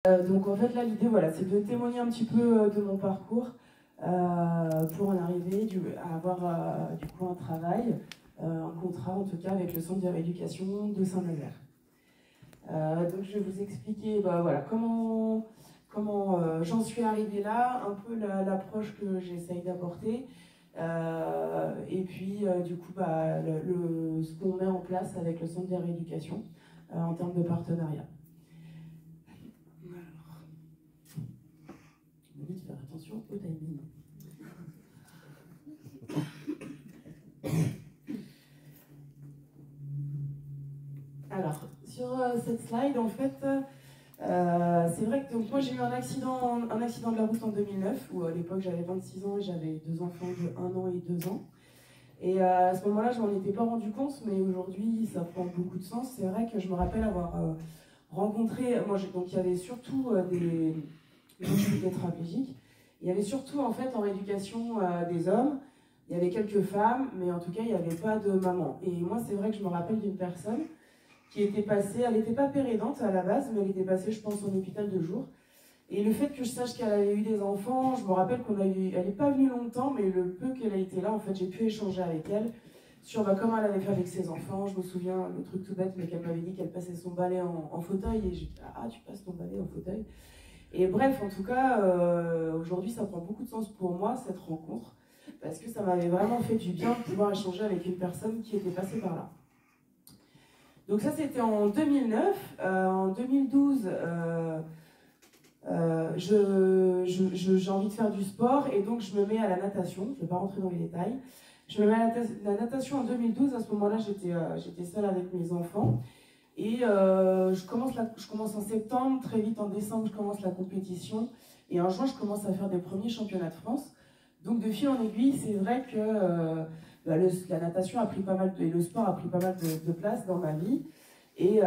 Donc en fait là l'idée voilà, c'est de témoigner un petit peu de mon parcours pour en arriver à avoir du coup un travail, un contrat en tout cas avec le centre de rééducation de Saint-Nazaire. Donc je vais vous expliquer voilà, comment j'en suis arrivée là, un peu l'approche que j'essaye d'apporter, et puis du coup ce qu'on met en place avec le centre de rééducation en termes de partenariat. De faire attention au timing. Alors, sur cette slide, en fait, c'est vrai que donc, moi j'ai eu un accident de la route en 2009, où à l'époque j'avais 26 ans et j'avais 2 enfants de 1 an et 2 ans. Et à ce moment-là, je m'en étais pas rendu compte, mais aujourd'hui ça prend beaucoup de sens. C'est vrai que je me rappelle avoir rencontré, donc il y avait surtout des gens qui étaient tétraplégiques. Il y avait surtout en fait en rééducation des hommes, il y avait quelques femmes, mais en tout cas il n'y avait pas de maman. Et moi c'est vrai que je me rappelle d'une personne qui était passée, elle n'était pas péridante à la base, mais elle était passée je pense en hôpital de jour. Et le fait que je sache qu'elle avait eu des enfants, je me rappelle elle n'est pas venue longtemps, mais le peu qu'elle a été là, en fait j'ai pu échanger avec elle sur comment elle avait fait avec ses enfants. Je me souviens, le truc tout bête, mais qu'elle m'avait dit qu'elle passait son balai en fauteuil, et j'ai dit « Ah, tu passes ton balai en fauteuil ?» Et bref, en tout cas, aujourd'hui, ça prend beaucoup de sens pour moi, cette rencontre, parce que ça m'avait vraiment fait du bien de pouvoir échanger avec une personne qui était passée par là. Donc ça, c'était en 2009. En 2012, j'ai envie de faire du sport, et donc je me mets à la natation. Je ne vais pas rentrer dans les détails. Je me mets à la natation en 2012. À ce moment-là, j'étais seule avec mes enfants. Et je commence en septembre, très vite en décembre, je commence la compétition. Et en juin, je commence à faire des premiers championnats de France. Donc de fil en aiguille, c'est vrai que la natation a pris pas mal et le sport a pris pas mal de place dans ma vie. Et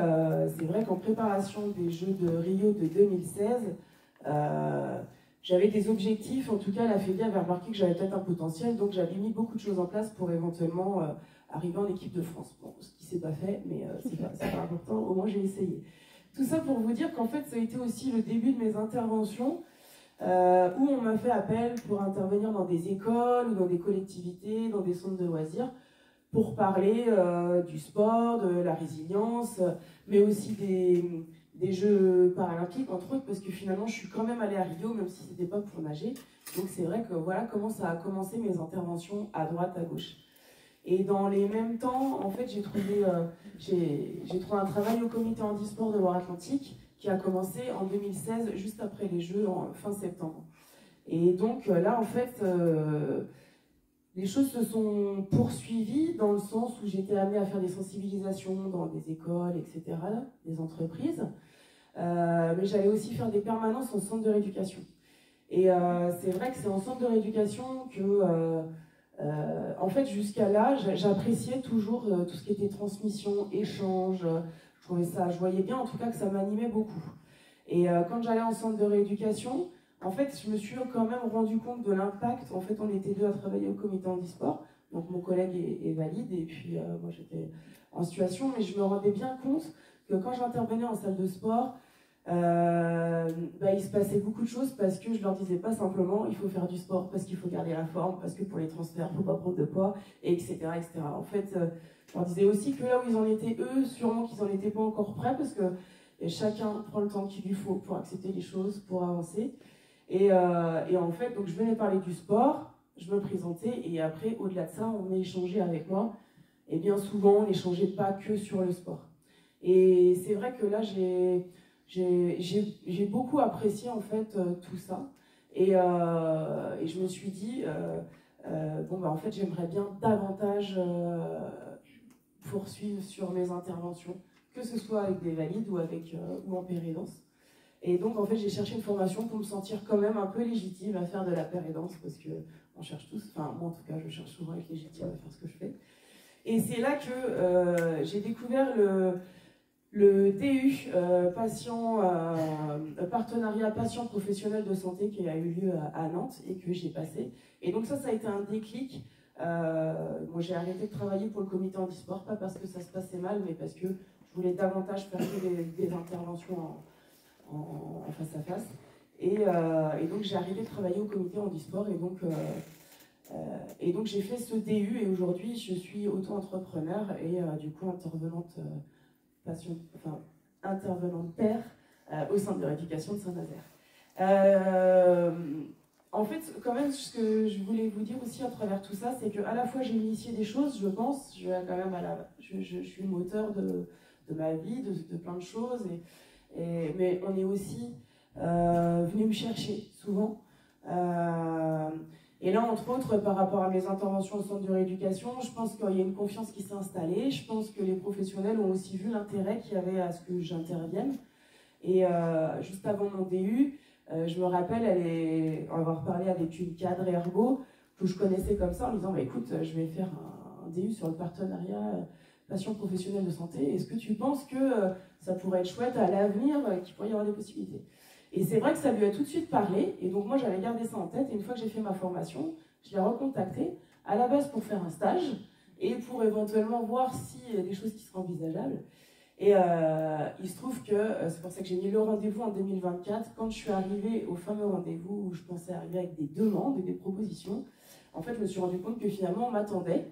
c'est vrai qu'en préparation des Jeux de Rio de 2016, j'avais des objectifs. En tout cas, la FEDI avait remarqué que j'avais peut-être un potentiel, donc j'avais mis beaucoup de choses en place pour éventuellement arriver en équipe de France. Bon, ce qui s'est pas fait, mais c'est pas important, au moins j'ai essayé. Tout ça pour vous dire qu'en fait, ça a été aussi le début de mes interventions, où on m'a fait appel pour intervenir dans des écoles ou dans des collectivités, dans des centres de loisirs, pour parler du sport, de la résilience, mais aussi des Jeux paralympiques, entre autres, parce que finalement, je suis quand même allée à Rio, même si c'était pas pour nager. Donc c'est vrai que voilà comment ça a commencé mes interventions à droite, à gauche. Et dans les mêmes temps, en fait, j'ai trouvé un travail au comité handisport de Loire-Atlantique qui a commencé en 2016, juste après les Jeux, en fin septembre. Et donc là, en fait, les choses se sont poursuivies dans le sens où j'étais amenée à faire des sensibilisations dans des écoles, etc., des entreprises. Mais j'allais aussi faire des permanences en centre de rééducation. Et c'est vrai que c'est en centre de rééducation que... en fait, jusqu'à là, j'appréciais toujours tout ce qui était transmission, échange. Je voyais bien en tout cas que ça m'animait beaucoup. Et quand j'allais en centre de rééducation, en fait, je me suis quand même rendu compte de l'impact. En fait, on était 2 à travailler au comité handisport. Donc mon collègue est valide et puis moi j'étais en situation, mais je me rendais bien compte que quand j'intervenais en salle de sport, il se passait beaucoup de choses parce que je leur disais pas simplement il faut faire du sport parce qu'il faut garder la forme, parce que pour les transferts il faut pas prendre de poids, etc., etc. En fait, je leur disais aussi que là où ils en étaient eux, sûrement qu'ils en étaient pas encore prêts parce que chacun prend le temps qu'il lui faut pour accepter les choses, pour avancer. Et en fait, donc je venais parler du sport, je me présentais et après, au-delà de ça, on venait échanger avec moi. Et bien souvent, on n'échangeait pas que sur le sport. Et c'est vrai que là, j'ai beaucoup apprécié en fait tout ça. Et je me suis dit, en fait, j'aimerais bien davantage poursuivre sur mes interventions, que ce soit avec des valides ou en péridance. Et donc, en fait, j'ai cherché une formation pour me sentir quand même un peu légitime à faire de la péridance, parce qu'on cherche tous, enfin, moi en tout cas, je cherche souvent à être légitime à faire ce que je fais. Et c'est là que j'ai découvert le DU, partenariat patient professionnel de santé, qui a eu lieu à Nantes et que j'ai passé. Et donc ça a été un déclic. Moi, j'ai arrêté de travailler pour le comité handisport, pas parce que ça se passait mal, mais parce que je voulais davantage faire des interventions en face à face. Et donc j'ai arrêté de travailler au comité handisport et donc j'ai fait ce DU et aujourd'hui je suis auto-entrepreneur et du coup intervenante pair au centre de rééducation de Saint-Nazaire. En fait, quand même, ce que je voulais vous dire aussi à travers tout ça, c'est qu'à la fois j'ai initié des choses, je pense, je suis le moteur de ma vie, de plein de choses, mais on est aussi venu me chercher souvent. Et là, entre autres, par rapport à mes interventions au centre de rééducation, je pense qu'il y a une confiance qui s'est installée. Je pense que les professionnels ont aussi vu l'intérêt qu'il y avait à ce que j'intervienne. Et juste avant mon DU, je me rappelle avoir parlé avec une cadre ergo que je connaissais comme ça en me disant bah, écoute, je vais faire un DU sur le partenariat patient professionnel de santé. Est-ce que tu penses que ça pourrait être chouette à l'avenir, qu'il pourrait y avoir des possibilités? Et c'est vrai que ça lui a tout de suite parlé, et donc moi j'avais gardé ça en tête, et une fois que j'ai fait ma formation, je l'ai recontacté, à la base pour faire un stage, et pour éventuellement voir s'il y a des choses qui seraient envisageables. Et il se trouve que, c'est pour ça que j'ai mis le rendez-vous en 2024, quand je suis arrivée au fameux rendez-vous où je pensais arriver avec des demandes et des propositions, en fait je me suis rendu compte que finalement on m'attendait,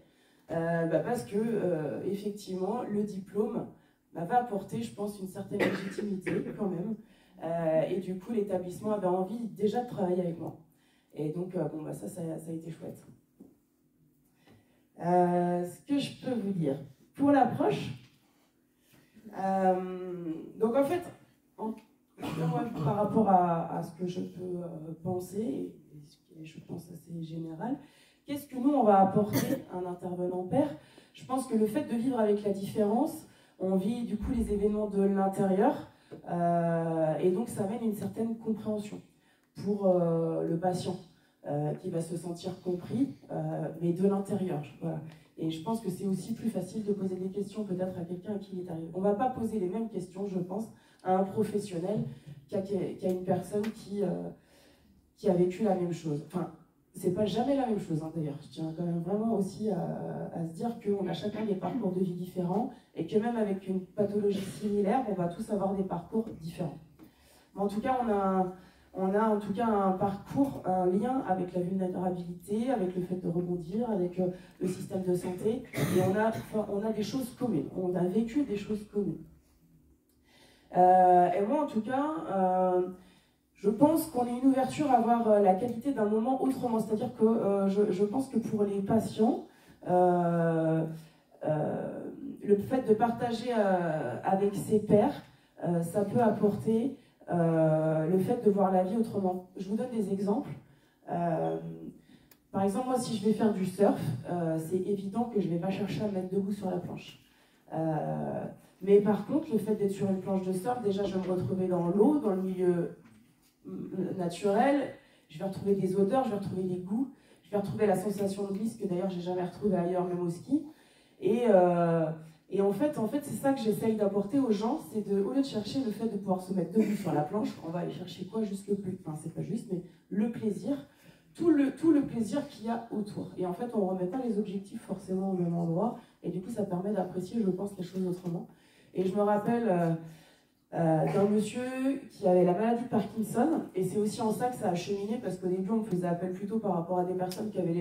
parce que effectivement le diplôme va apporter, je pense, une certaine légitimité quand même. Et du coup, l'établissement avait envie déjà de travailler avec moi. Et donc, ça a été chouette. Ce que je peux vous dire, pour l'approche, donc en fait, moi, par rapport à ce que je peux penser, et ce qui est, je pense, assez général, qu'est-ce que nous, on va apporter à un intervenant pair? Je pense que le fait de vivre avec la différence, on vit du coup les événements de l'intérieur, et donc ça amène une certaine compréhension pour le patient qui va se sentir compris, mais de l'intérieur. Voilà. Et je pense que c'est aussi plus facile de poser des questions peut-être à quelqu'un à qui il est arrivé. On ne va pas poser les mêmes questions, je pense, à un professionnel qu'à une personne qui a vécu la même chose. Enfin, c'est pas jamais la même chose, hein, d'ailleurs. Je tiens quand même vraiment aussi à se dire qu'on a chacun des parcours de vie différents et que même avec une pathologie similaire, on va tous avoir des parcours différents. Mais en tout cas, on a en tout cas un parcours, un lien avec la vulnérabilité, avec le fait de rebondir, avec le système de santé, et on a des choses communes. On a vécu des choses communes. Et moi, en tout cas, je pense qu'on est une ouverture à voir la qualité d'un moment autrement. C'est-à-dire que je pense que pour les patients, le fait de partager avec ses pairs, ça peut apporter le fait de voir la vie autrement. Je vous donne des exemples. Par exemple, moi, si je vais faire du surf, c'est évident que je ne vais pas chercher à me mettre debout sur la planche. Mais par contre, le fait d'être sur une planche de surf, déjà, je vais me retrouver dans l'eau, dans le milieu naturel, je vais retrouver des odeurs, je vais retrouver des goûts, je vais retrouver la sensation de glisse que d'ailleurs j'ai jamais retrouvée ailleurs, même au ski. Et en fait c'est ça que j'essaye d'apporter aux gens, c'est au lieu de chercher le fait de pouvoir se mettre debout sur la planche, on va aller chercher quoi? Juste le plaisir, enfin c'est pas juste, mais le plaisir, tout le plaisir qu'il y a autour. Et en fait, on ne remet pas les objectifs forcément au même endroit, et du coup ça permet d'apprécier, je pense, les choses autrement. Et je me rappelle d'un monsieur qui avait la maladie de Parkinson, et c'est aussi en ça que ça a cheminé, parce qu'au début on me faisait appel plutôt par rapport à des personnes qui avaient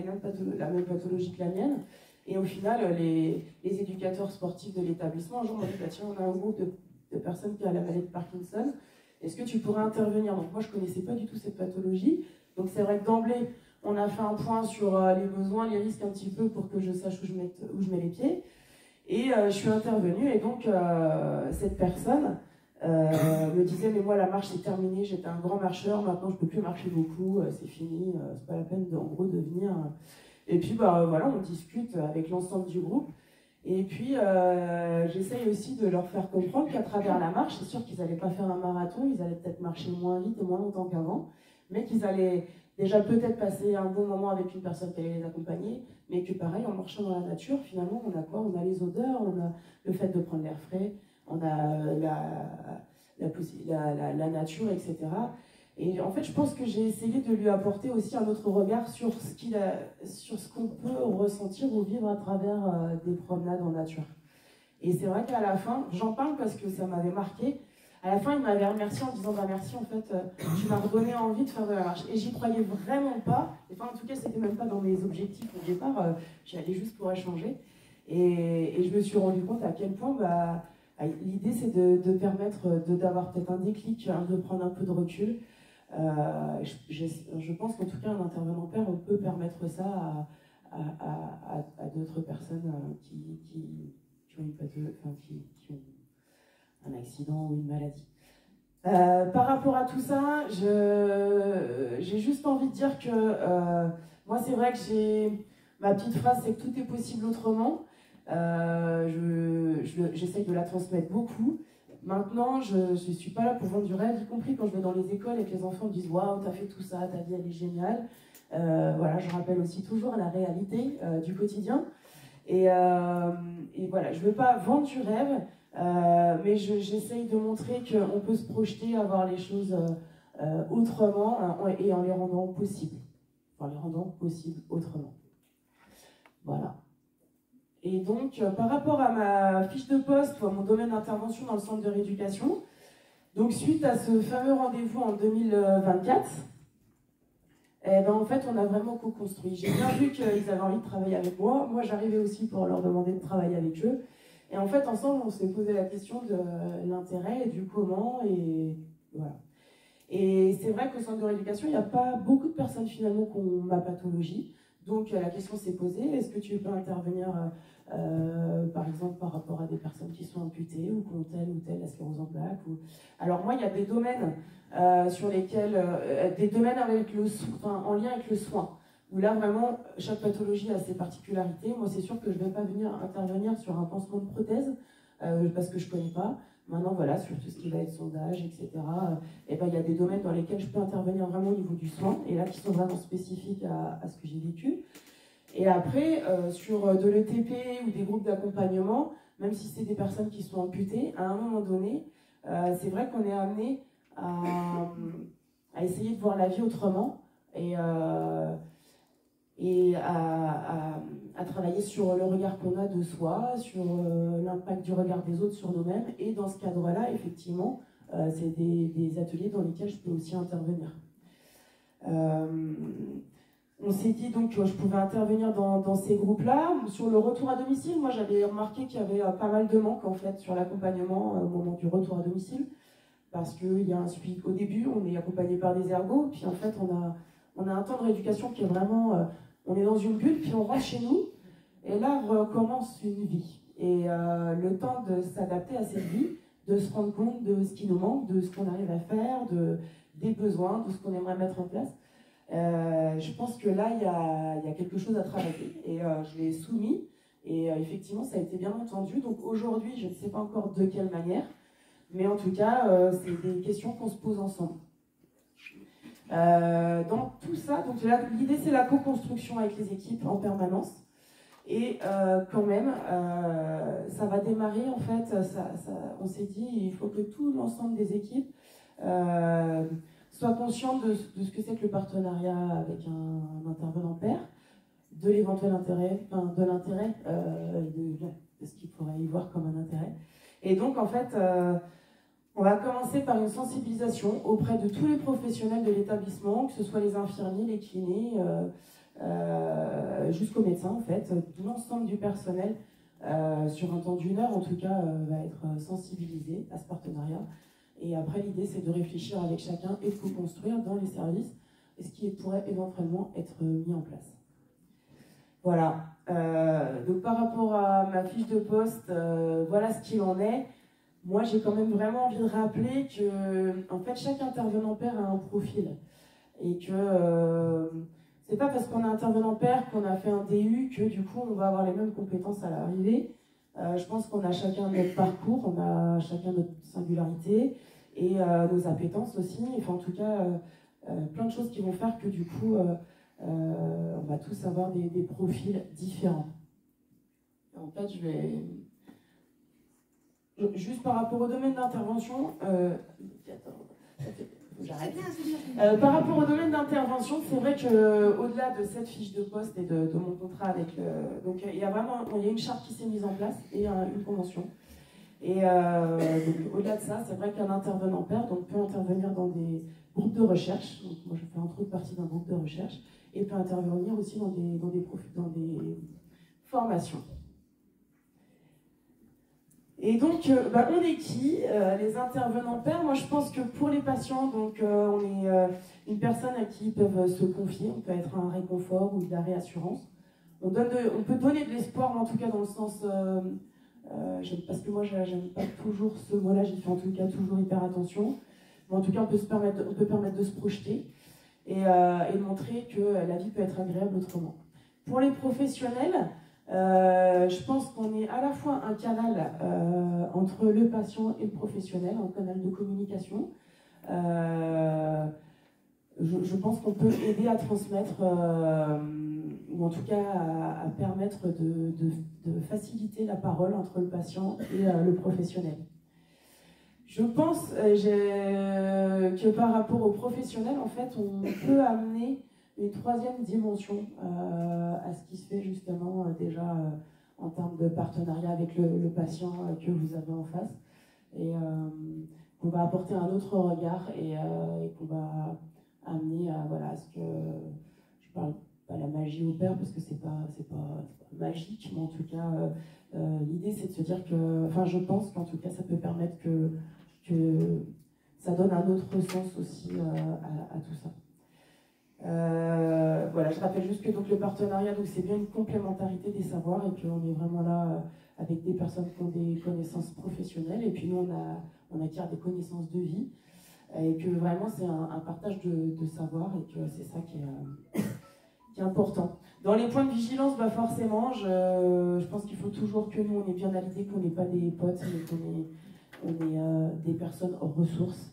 la même pathologie que la mienne, et au final les éducateurs sportifs de l'établissement un jour m'ont dit bah, tiens, on a un groupe de personnes qui ont la maladie de Parkinson, est-ce que tu pourrais intervenir? Donc moi je ne connaissais pas du tout cette pathologie, donc c'est vrai que d'emblée on a fait un point sur les besoins, les risques un petit peu pour que je sache où je mets les pieds, et je suis intervenue, et donc cette personne me disait mais moi la marche c'est terminé, j'étais un grand marcheur, maintenant je peux plus marcher beaucoup, c'est fini, c'est pas la peine en gros de venir. Et puis voilà, on discute avec l'ensemble du groupe, et puis j'essaye aussi de leur faire comprendre qu'à travers la marche, c'est sûr qu'ils n'allaient pas faire un marathon, ils allaient peut-être marcher moins vite et moins longtemps qu'avant, mais qu'ils allaient déjà peut-être passer un bon moment avec une personne qui allait les accompagner, mais que pareil, en marchant dans la nature, finalement on a quoi? On a les odeurs, on a le fait de prendre l'air frais, on a la nature, etc. Et en fait, je pense que j'ai essayé de lui apporter aussi un autre regard sur ce qu'on peut ressentir ou vivre à travers des promenades en nature. Et c'est vrai qu'à la fin, j'en parle parce que ça m'avait marqué, À la fin, il m'avait remercié en disant bah, merci, en fait, tu m'as redonné envie de faire de la marche. Et j'y croyais vraiment pas. Enfin, en tout cas, c'était même pas dans mes objectifs au départ. J'y allais juste pour échanger. Et je me suis rendu compte à quel point l'idée, c'est de permettre d'avoir peut-être un déclic, de prendre un peu de recul. Je pense qu'en tout cas, un intervenant pair, on peut permettre ça à d'autres personnes qui ont un accident ou une maladie. Par rapport à tout ça, j'ai juste envie de dire que moi, c'est vrai que ma petite phrase, c'est que tout est possible autrement. J'essaye de la transmettre beaucoup. Maintenant, je ne suis pas là pour vendre du rêve, y compris quand je vais dans les écoles et que les enfants me disent « Waouh, t'as fait tout ça, ta vie, elle est géniale ». Voilà, je rappelle aussi toujours la réalité du quotidien. Et voilà, je ne veux pas vendre du rêve, mais j'essaye de montrer qu'on peut se projeter, avoir les choses autrement et en les rendant possibles. Enfin, les rendant possibles autrement. Voilà. Et donc, par rapport à ma fiche de poste ou à mon domaine d'intervention dans le centre de rééducation, donc suite à ce fameux rendez-vous en 2024, eh ben, en fait, on a vraiment co-construit. J'ai bien vu qu'ils avaient envie de travailler avec moi. Moi, j'arrivais aussi pour leur demander de travailler avec eux. Et en fait, ensemble, on s'est posé la question de l'intérêt et du comment. Et voilà. Et c'est vrai qu'au centre de rééducation, il n'y a pas beaucoup de personnes finalement qui ont ma pathologie. Donc la question s'est posée, est-ce que tu peux intervenir par exemple par rapport à des personnes qui sont amputées ou qui ont telle ou telle sclérose en plaques Alors moi, il y a des domaines sur lesquels, des domaines avec en lien avec le soin, où là vraiment, chaque pathologie a ses particularités. Moi, c'est sûr que je ne vais pas venir intervenir sur un pansement de prothèse, parce que je ne connais pas. Maintenant, voilà, sur tout ce qui va être sondage, etc., et ben, il y a des domaines dans lesquels je peux intervenir vraiment au niveau du soin, et là, qui sont vraiment spécifiques à ce que j'ai vécu. Et après, sur de l'ETP ou des groupes d'accompagnement, même si c'est des personnes qui sont amputées, à un moment donné, c'est vrai qu'on est amené à essayer de voir la vie autrement et à travailler sur le regard qu'on a de soi, sur l'impact du regard des autres sur nous-mêmes. Et dans ce cadre-là, effectivement, c'est des ateliers dans lesquels je peux aussi intervenir. On s'est dit donc que je pouvais intervenir dans ces groupes-là. Sur le retour à domicile, moi j'avais remarqué qu'il y avait pas mal de manques en fait sur l'accompagnement au moment du retour à domicile. Parce qu'il y a un suivi. Au début, on est accompagné par des ergos, puis en fait, on a un temps de rééducation qui est vraiment... on est dans une bulle, puis on rentre chez nous, et là recommence une vie. Et le temps de s'adapter à cette vie, de se rendre compte de ce qui nous manque, de ce qu'on arrive à faire, des besoins, de ce qu'on aimerait mettre en place. Je pense que là, il y a quelque chose à travailler. Et je l'ai soumis, et effectivement, ça a été bien entendu. Donc aujourd'hui, je ne sais pas encore de quelle manière, mais en tout cas, c'est des questions qu'on se pose ensemble. Dans tout ça, donc l'idée c'est la co-construction avec les équipes en permanence. Et quand même, ça va démarrer en fait, on s'est dit il faut que tout l'ensemble des équipes soient conscients de ce que c'est que le partenariat avec un intervenant pair, de l'éventuel intérêt, de l'intérêt, de ce qu'il pourrait y voir comme un intérêt. Et donc en fait, on va commencer par une sensibilisation auprès de tous les professionnels de l'établissement, que ce soit les infirmiers, les kinés, jusqu'aux médecins en fait. L'ensemble du personnel, sur un temps d'1 heure en tout cas, va être sensibilisé à ce partenariat. Et après, l'idée c'est de réfléchir avec chacun et de co-construire dans les services ce qui pourrait éventuellement être mis en place. Voilà. Donc par rapport à ma fiche de poste, voilà ce qu'il en est. Moi, j'ai quand même vraiment envie de rappeler que, en fait, chaque intervenant pair a un profil. Et que c'est pas parce qu'on est intervenant pair qu'on a fait un DU que, du coup, on va avoir les mêmes compétences à l'arrivée. Je pense qu'on a chacun notre parcours, on a chacun notre singularité et nos appétences aussi. Enfin, en tout cas, plein de choses qui vont faire que, du coup, on va tous avoir des profils différents. En fait, je vais... Juste par rapport au domaine d'intervention, par rapport au domaine d'intervention, c'est vrai qu'au-delà de cette fiche de poste et de mon contrat avec donc il y a une charte qui s'est mise en place et une convention. Et donc, au-delà de ça, c'est vrai qu'un intervenant pair donc, peut intervenir dans des groupes de recherche. Donc, moi, je fais entre autres partie d'un groupe de recherche et peut intervenir aussi dans des formations. Et donc, on est qui les intervenants pairs? Moi, je pense que pour les patients, donc, on est une personne à qui ils peuvent se confier, on peut être un réconfort ou de la réassurance. On peut donner de l'espoir, mais en tout cas dans le sens... parce que moi, j'aime pas toujours ce mot-là, j'y fais en tout cas toujours hyper attention. Mais en tout cas, on peut permettre de se projeter et de montrer que la vie peut être agréable autrement. Pour les professionnels, je pense qu'on est à la fois un canal entre le patient et le professionnel, un canal de communication. Je pense qu'on peut aider à transmettre, ou en tout cas à permettre de faciliter la parole entre le patient et le professionnel. Je pense que par rapport aux professionnels, en fait, on peut amener une troisième dimension à ce qui se fait justement déjà en termes de partenariat avec le patient que vous avez en face. Et qu'on va apporter un autre regard et qu'on va amener à ce que, je parle pas la magie opère parce que c'est pas magique, mais en tout cas l'idée c'est de se dire que, enfin je pense qu'en tout cas ça peut permettre que ça donne un autre sens aussi à tout ça. Voilà, je rappelle juste que donc, le partenariat, c'est bien une complémentarité des savoirs et qu'on est vraiment là avec des personnes qui ont des connaissances professionnelles et puis nous on acquiert des connaissances de vie et que vraiment c'est un partage de savoir et que c'est ça qui est important. Dans les points de vigilance, forcément, je pense qu'il faut toujours que nous on est bien à l'idée qu'on n'est pas des potes mais qu'on est des personnes hors ressources.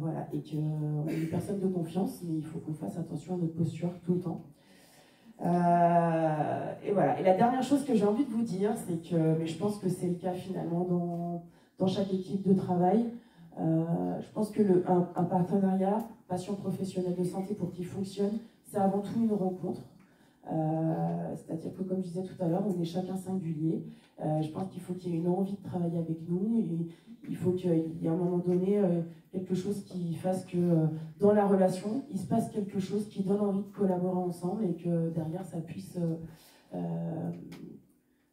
Voilà, et qu'on est des personnes de confiance, mais il faut qu'on fasse attention à notre posture tout le temps. Et voilà. Et la dernière chose que j'ai envie de vous dire, c'est que, mais je pense que c'est le cas finalement dans chaque équipe de travail, je pense que un partenariat patient professionnel de santé pour qu'il fonctionne, c'est avant tout une rencontre. C'est-à-dire que comme je disais tout à l'heure, on est chacun singulier. Je pense qu'il faut qu'il y ait une envie de travailler avec nous et il faut qu'il y ait à un moment donné quelque chose qui fasse que dans la relation, il se passe quelque chose qui donne envie de collaborer ensemble et que derrière ça puisse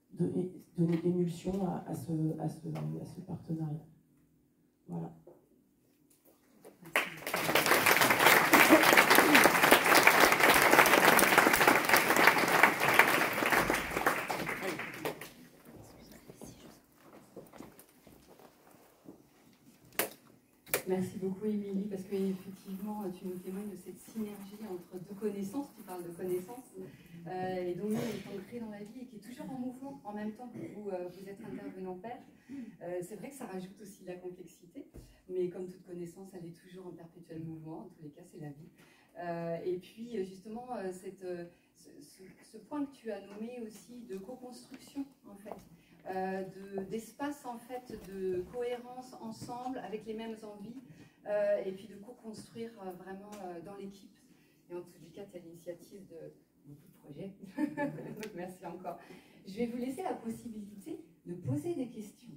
donner d'émulsion à ce partenariat. Voilà. Merci beaucoup, Émilie, parce qu'effectivement, tu nous témoignes de cette synergie entre deux connaissances. Tu parles de connaissances, et donc nous, on est ancré dans la vie et qui est toujours en mouvement en même temps où vous êtes intervenant pair. C'est vrai que ça rajoute aussi de la complexité, mais comme toute connaissance, elle est toujours en perpétuel mouvement. En tous les cas, c'est la vie. Et puis, justement, ce point que tu as nommé aussi de co-construction, en fait. D'espace en fait de cohérence ensemble avec les mêmes envies et puis de co-construire vraiment dans l'équipe. Et en tous les cas, tu as l'initiative de beaucoup de projets. Donc merci encore. Je vais vous laisser la possibilité de poser des questions.